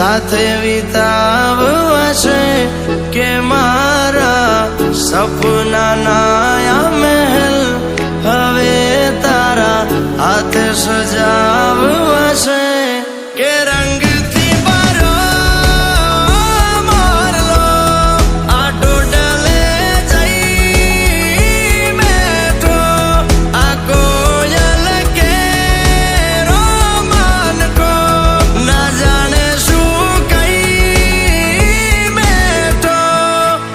સાથે વિતાવવા છે કે મારા સપનાના આ મહેલ હવે તારા હાથે સજાવવા છે કે રંગથી ભરો મોરલો આ ટોડલે જઈ બેઠો આ કોયલ કેરો માનકો ના જાણે શું કઈ બેઠો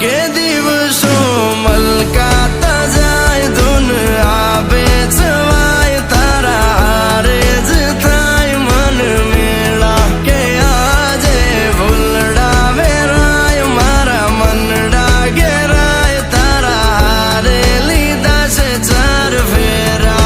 કે દિવસો મલકાતા જાય ધૂન આવે જવાય તારા હારે જ થાય મન મેળા કે આજે ભૂલડા વેરાય મારા મનડા ઘેરાય તારા હારે લીધા છે ચાર ફેરા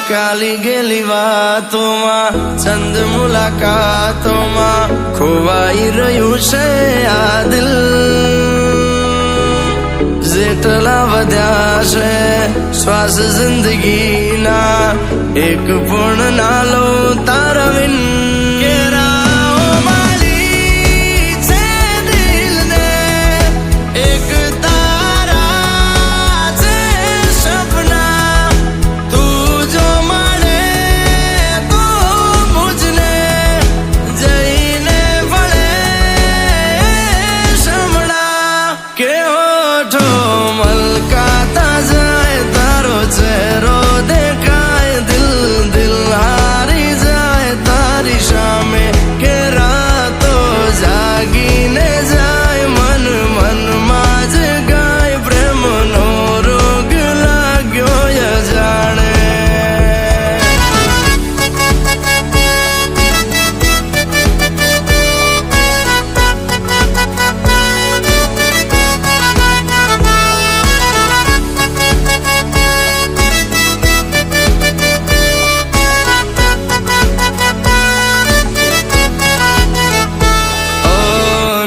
કાલી ગેલી વાતોમાં ચંદ મુલાકાતોમાં ખોવાઈ રહ્યું છે આ દિલ જેટલા વધ્યા છે શ્વાસ જિંદગીના એક પૂર્ણ ના લો તારા વિન કેરાઓ મારી છે દિલને એક તારા છે સપના તું જો મળે તો મુજને જઈને વળે સમણા કે હોઠો મલકાતા જાય તારો ચહેરો દેખાય દિલ દિલ હારી જાય તારી સામે કે રાતો જાગીને જાય મન મનમાં જ ગાય પ્રેમનો રોગ લાગ્યો જાણે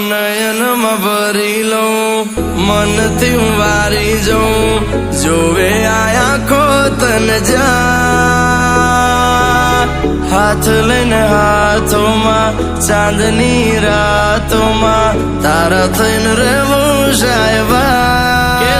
નયનમાં ભરી લઉં મનથી હું વારી જાઉં જોવે આયા ખો તને જા હાથ લઈને હાથોમાં ચાંદની રાતોમાં તારા થઈને રહેવું સાહેબા કે